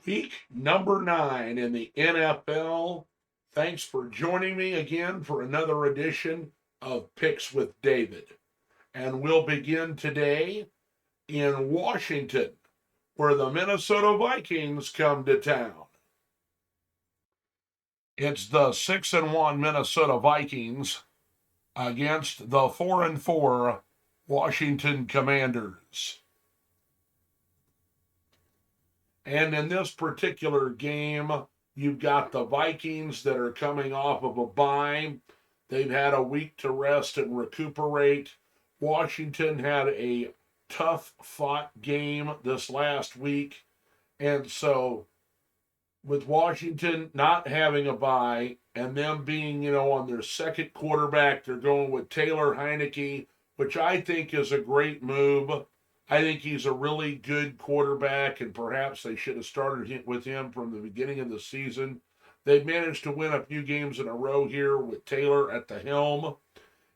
Week number 9 in the NFL. Thanks for joining me again for another edition of Picks with David. And we'll begin today in Washington, where the Minnesota Vikings come to town. It's the 6-1 Minnesota Vikings against the 4-4 Washington Commanders. And in this particular game, you've got the Vikings that are coming off of a bye. They've had a week to rest and recuperate. Washington had a tough fought game this last week. And so with Washington not having a bye and them being, on their second quarterback, they're going with Taylor Heineke, which I think is a great move. I think he's a really good quarterback, and perhaps they should have started with him from the beginning of the season. They've managed to win a few games in a row here with Taylor at the helm.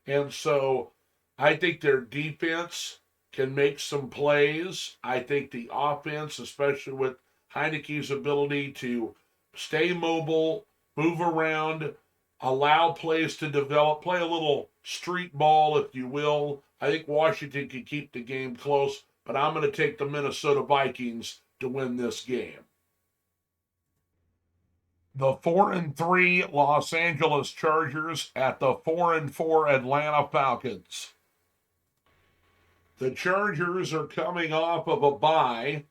And so I think their defense can make some plays. I think the offense, especially with Heineke's ability to stay mobile, move around, allow plays to develop, play a little street ball, if you will. I think Washington can keep the game close, but I'm going to take the Minnesota Vikings to win this game. The 4-3 Los Angeles Chargers at the 4-4 Atlanta Falcons. The Chargers are coming off of a bye,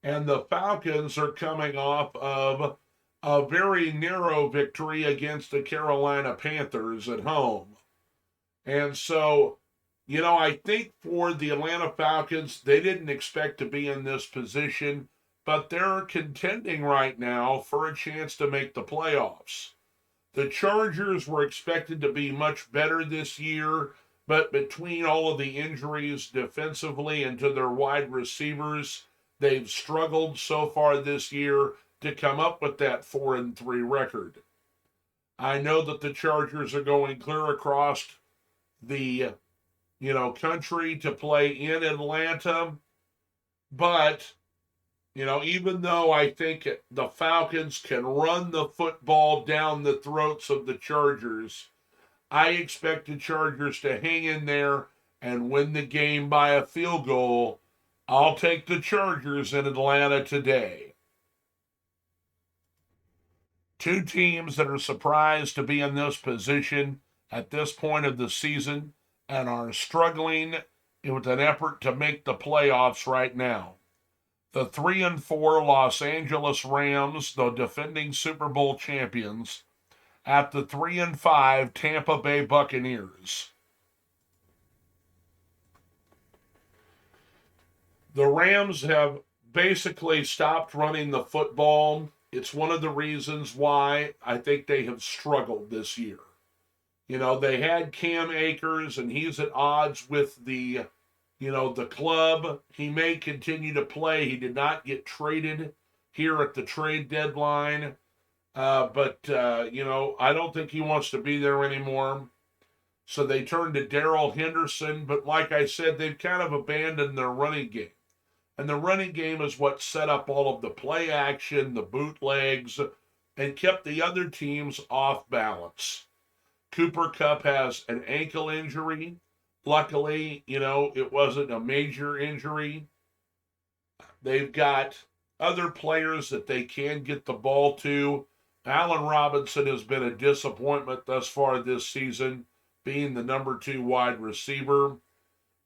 and the Falcons are coming off of a very narrow victory against the Carolina Panthers at home. And so, I think for the Atlanta Falcons, they didn't expect to be in this position, but they're contending right now for a chance to make the playoffs. The Chargers were expected to be much better this year, but between all of the injuries defensively and to their wide receivers, they've struggled so far this year to come up with that 4-3 record. I know that the Chargers are going clear across the country to play in Atlanta, but even though I think the Falcons can run the football down the throats of the Chargers, I expect the Chargers to hang in there and win the game by a field goal. I'll take the Chargers in Atlanta today. Two teams that are surprised to be in this position at this point of the season and are struggling with an effort to make the playoffs right now. The 3-4 Los Angeles Rams, the defending Super Bowl champions, at the 3-5 Tampa Bay Buccaneers. The Rams have basically stopped running the football. It's one of the reasons why I think they have struggled this year. They had Cam Akers, and he's at odds with the club. He may continue to play. He did not get traded here at the trade deadline. But I don't think he wants to be there anymore. So they turned to Darrell Henderson. But like I said, they've kind of abandoned their running game. And the running game is what set up all of the play action, the bootlegs, and kept the other teams off balance. Cooper Kupp has an ankle injury. Luckily, it wasn't a major injury. They've got other players that they can get the ball to. Allen Robinson has been a disappointment thus far this season, being the number 2 wide receiver.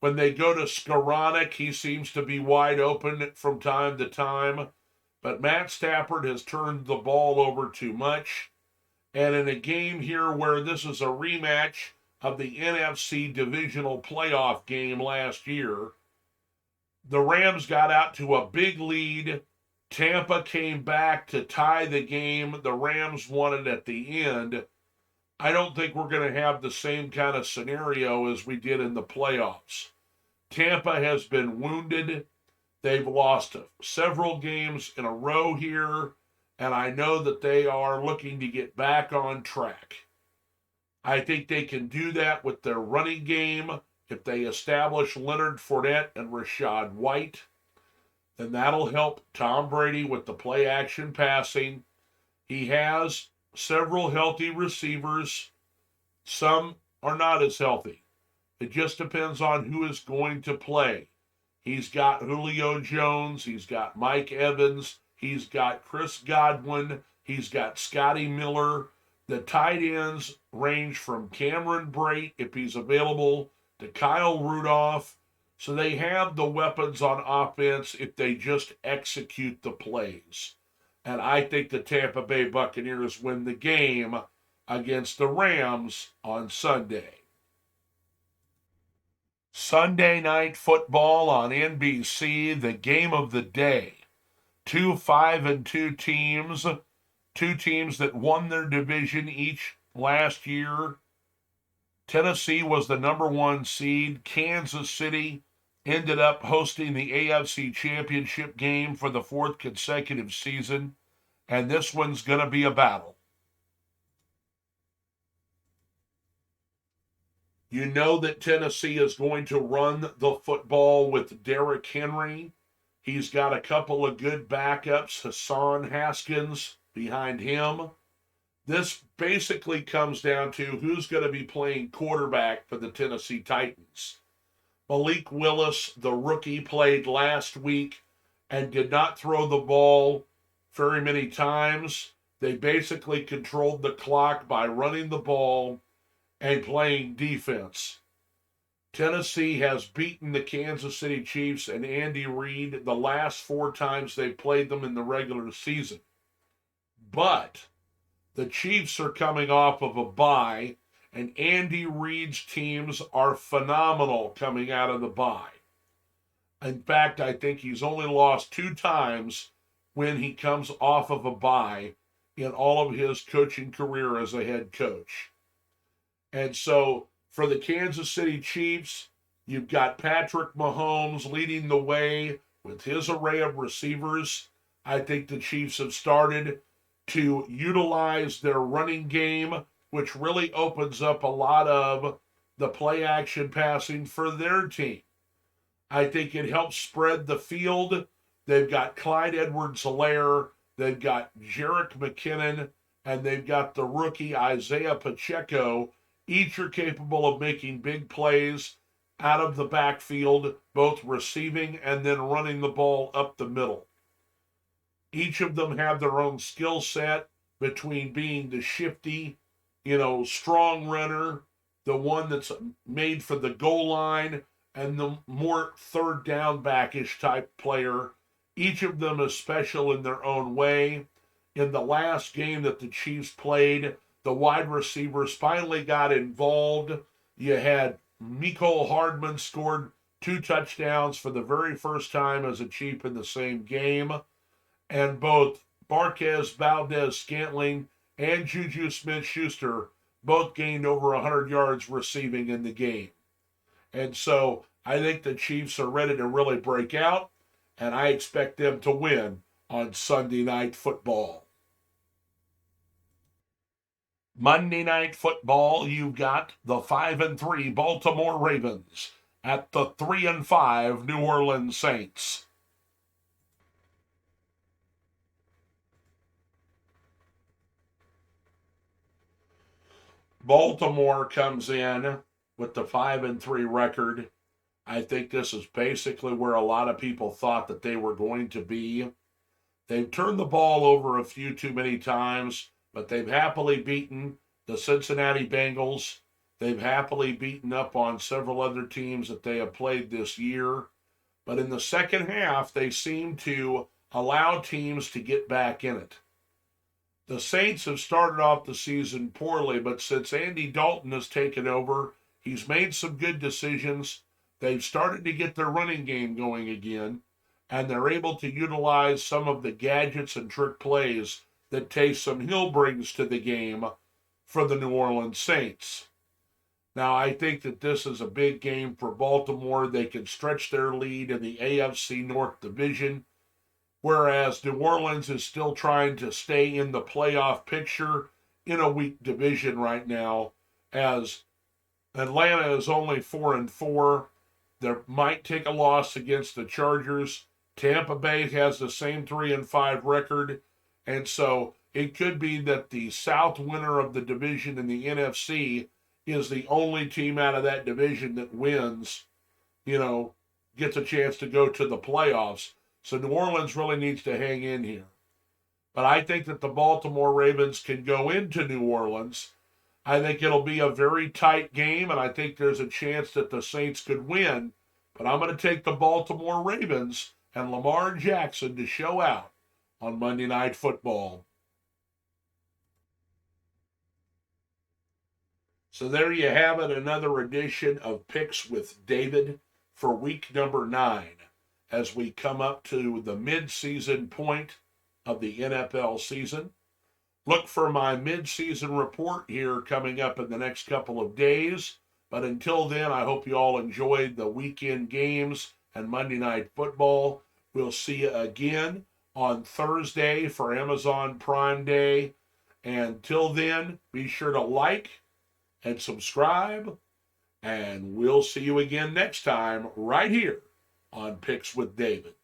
When they go to Skoranek, he seems to be wide open from time to time. But Matt Stafford has turned the ball over too much. And in a game here where this is a rematch of the NFC divisional playoff game last year, the Rams got out to a big lead. Tampa came back to tie the game. The Rams won it at the end. I don't think we're going to have the same kind of scenario as we did in the playoffs. Tampa has been wounded. They've lost several games in a row here, and I know that they are looking to get back on track. I think they can do that with their running game if they establish Leonard Fournette and Rachaad White. then that'll help Tom Brady with the play action passing. He has several healthy receivers. Some are not as healthy. It just depends on who is going to play. He's got Julio Jones. He's got Mike Evans. He's got Chris Godwin. He's got Scotty Miller. The tight ends range from Cameron Brate, if he's available, to Kyle Rudolph. So they have the weapons on offense if they just execute the plays. And I think the Tampa Bay Buccaneers win the game against the Rams on Sunday. Sunday Night Football on NBC, the game of the day. 2 5-2 teams, two teams that won their division each last year. Tennessee was the number 1 seed. Kansas City ended up hosting the AFC Championship game for the 4th consecutive season, and this one's going to be a battle. You know that Tennessee is going to run the football with Derrick Henry. He's got a couple of good backups, Hassan Haskins behind him. This basically comes down to who's going to be playing quarterback for the Tennessee Titans. Malik Willis, the rookie, played last week and did not throw the ball very many times. They basically controlled the clock by running the ball and playing defense. Tennessee has beaten the Kansas City Chiefs and Andy Reid the last 4 times they played them in the regular season. But the Chiefs are coming off of a bye, and Andy Reid's teams are phenomenal coming out of the bye. In fact, I think he's only lost 2 times when he comes off of a bye in all of his coaching career as a head coach. And so for the Kansas City Chiefs, you've got Patrick Mahomes leading the way with his array of receivers. I think the Chiefs have started to utilize their running game, which really opens up a lot of the play action passing for their team. I think it helps spread the field. They've got Clyde Edwards-Helaire, they've got Jerick McKinnon, and they've got the rookie Isaiah Pacheco. Each are capable of making big plays out of the backfield, both receiving and then running the ball up the middle. Each of them have their own skill set between being the shifty, strong runner, the one that's made for the goal line, and the more third down backish type player. Each of them is special in their own way. In the last game that the Chiefs played, the wide receivers finally got involved. You had Mecole Hardman scored 2 touchdowns for the very first time as a Chief in the same game. And both Marquez Valdez-Scantling and Juju Smith-Schuster both gained over 100 yards receiving in the game. And so I think the Chiefs are ready to really break out, and I expect them to win on Sunday Night Football. Monday Night Football, you've got the 5-3 Baltimore Ravens at the 3-5 New Orleans Saints. Baltimore comes in with the 5-3 record. I think this is basically where a lot of people thought that they were going to be. They've turned the ball over a few too many times, but they've happily beaten the Cincinnati Bengals. They've happily beaten up on several other teams that they have played this year. But in the second half, they seem to allow teams to get back in it. The Saints have started off the season poorly, but since Andy Dalton has taken over, he's made some good decisions. They've started to get their running game going again, and they're able to utilize some of the gadgets and trick plays that Taysom Hill brings to the game for the New Orleans Saints. Now, I think that this is a big game for Baltimore. They can stretch their lead in the AFC North Division, whereas New Orleans is still trying to stay in the playoff picture in a weak division right now, as Atlanta is only 4-4. They might take a loss against the Chargers. Tampa Bay has the same 3-5 record. And so it could be that the South winner of the division in the NFC is the only team out of that division that wins, gets a chance to go to the playoffs. So New Orleans really needs to hang in here. But I think that the Baltimore Ravens can go into New Orleans. I think it'll be a very tight game, and I think there's a chance that the Saints could win. But I'm going to take the Baltimore Ravens and Lamar Jackson to show out on Monday Night Football. So there you have it, another edition of Picks with David for week number 9 as we come up to the mid-season point of the NFL season. Look for my mid-season report here coming up in the next couple of days. But until then, I hope you all enjoyed the weekend games and Monday Night Football. We'll see you again on Thursday for Amazon Prime Day. And till then, be sure to like and subscribe. And we'll see you again next time right here on Picks with David.